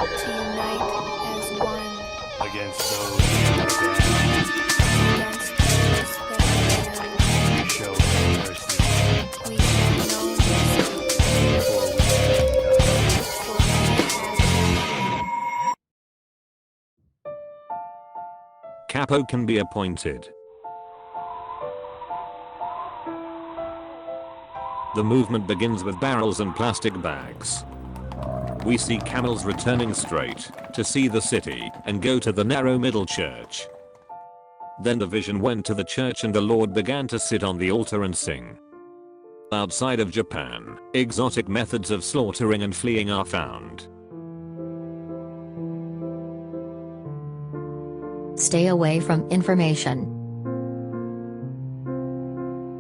to unite as one against those who are down. against those that are down. We show no mercy, We show no mercy, for we have none. for we have none. Capo can be appointed. The movement begins with barrels and plastic bags. We see camels returning straight to see the city and go to the narrow middle church. Then the vision went to the church and the Lord began to sit on the altar and sing. Outside of Japan, exotic methods of slaughtering and fleeing are found. Stay away from information.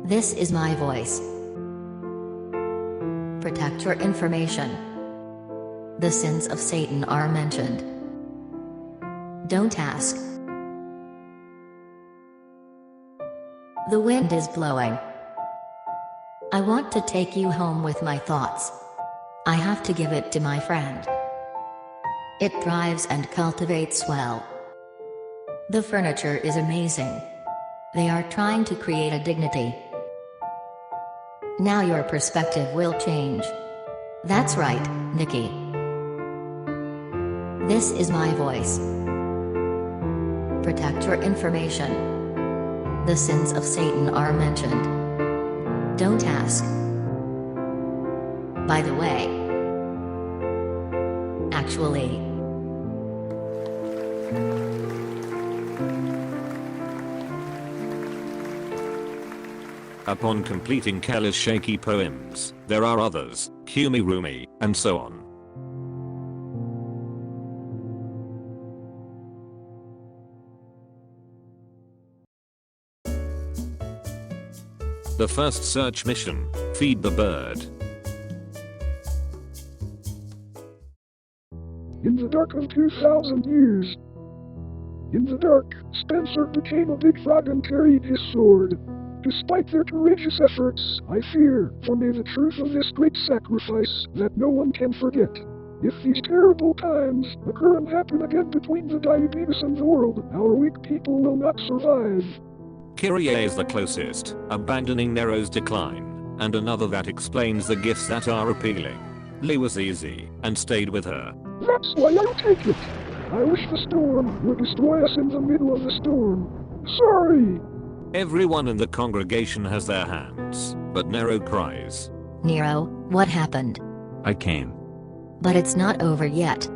This is my voice. Protect your information. The sins of Satan are mentioned. Don't ask. The wind is blowing. I want to take you home with my thoughts. I have to give it to my friend. It thrives and cultivates well. The furniture is amazing. They are trying to create a dignity. Now your perspective will change. That's right, Nikki. This is my voice. Protect your information. The sins of Satan are mentioned. Don't ask. By the way. Actually. Upon completing Kelly's shaky poems, there are others, Kumi Rumi, and so on. The first search mission, feed the bird. In the dark of 2,000 years. In the dark, Spencer became a big frog and carried his sword. Despite their courageous efforts, I fear for me the truth of this great sacrifice that no one can forget. If these terrible times occur and happen again between the diabetes and the world, our weak people will not survive. Kyrie is the closest, abandoning Nero's decline, and another that explains the gifts that are appealing. Lee was easy, and stayed with her. That's why I'll take it. I wish the storm would destroy us in the middle of the storm. Sorry! Everyone in the congregation has their hands, but Nero cries. Nero, what happened? I came. But it's not over yet.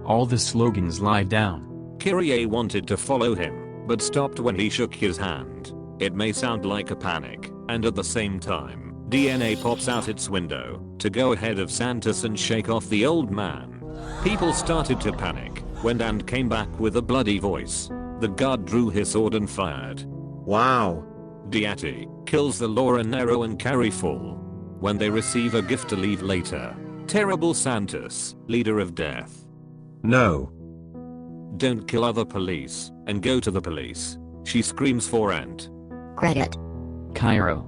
All the slogans lie down. Kyrie wanted to follow him, but stopped when he shook his hand. It may sound like a panic, and at the same time, DNA pops out its window to go ahead of Santos and shake off the old man. People started to panic when Dan came back with a bloody voice. The guard drew his sword and fired. Wow. Deity kills the Laura Nero and Carrie fall. When they receive a gift to leave later. Terrible Santos, leader of death. No. Don't kill other police, and go to the police. She screams for Ant. Credit. Cairo.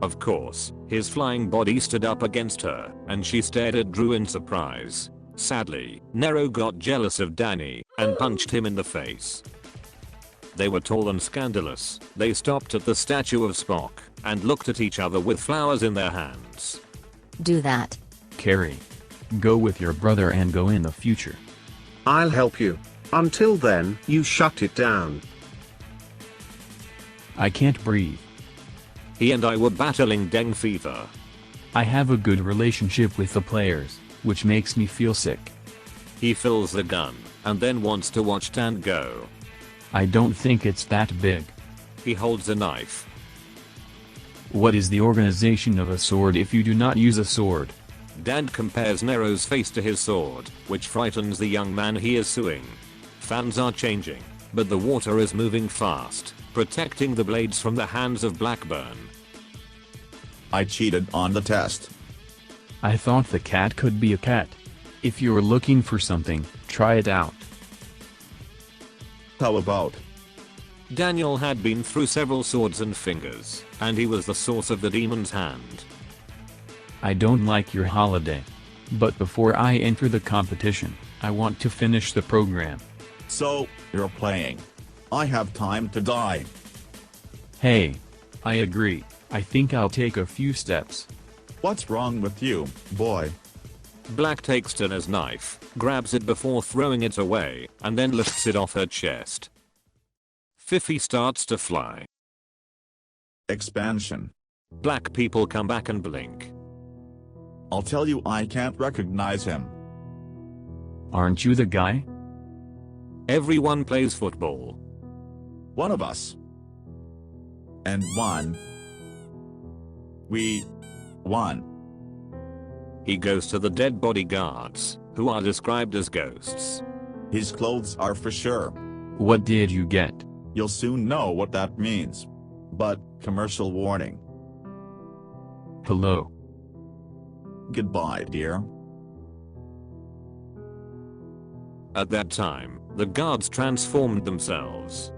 Of course, his flying body stood up against her, and she stared at Drew in surprise. Sadly, Nero got jealous of Danny, and punched him in the face. They were tall and scandalous. They stopped at the statue of Spock, and looked at each other with flowers in their hands. Do that. Carrie. Go with your brother and go in the future. I'll help you. Until then, you shut it down. I can't breathe. He and I were battling dengue fever. I have a good relationship with the players, which makes me feel sick. He fills the gun, and then wants to watch Dan go. I don't think it's that big. He holds a knife. What is the organization of a sword if you do not use a sword? Dan compares Nero's face to his sword, which frightens the young man he is suing. Fans are changing, but the water is moving fast, protecting the blades from the hands of Blackburn. I cheated on the test. I thought the cat could be a cat. If you're looking for something, try it out. How about? Daniel had been through several swords and fingers, and he was the source of the demon's hand. I don't like your holiday. But before I enter the competition, I want to finish the program. So, you're playing. I have time to die. Hey. I agree. I think I'll take a few steps. What's wrong with you, boy? Black takes Tana's knife, grabs it before throwing it away, and then lifts it off her chest. Fifi starts to fly. Expansion. Black people come back and blink. I'll tell you, I can't recognize him. Aren't you the guy? Everyone plays football. One of us. And one. We won. He goes to the dead bodyguards, who are described as ghosts. His clothes are for sure. What did you get? You'll soon know what that means. But, commercial warning. Hello. Goodbye, dear. At that time, the guards transformed themselves.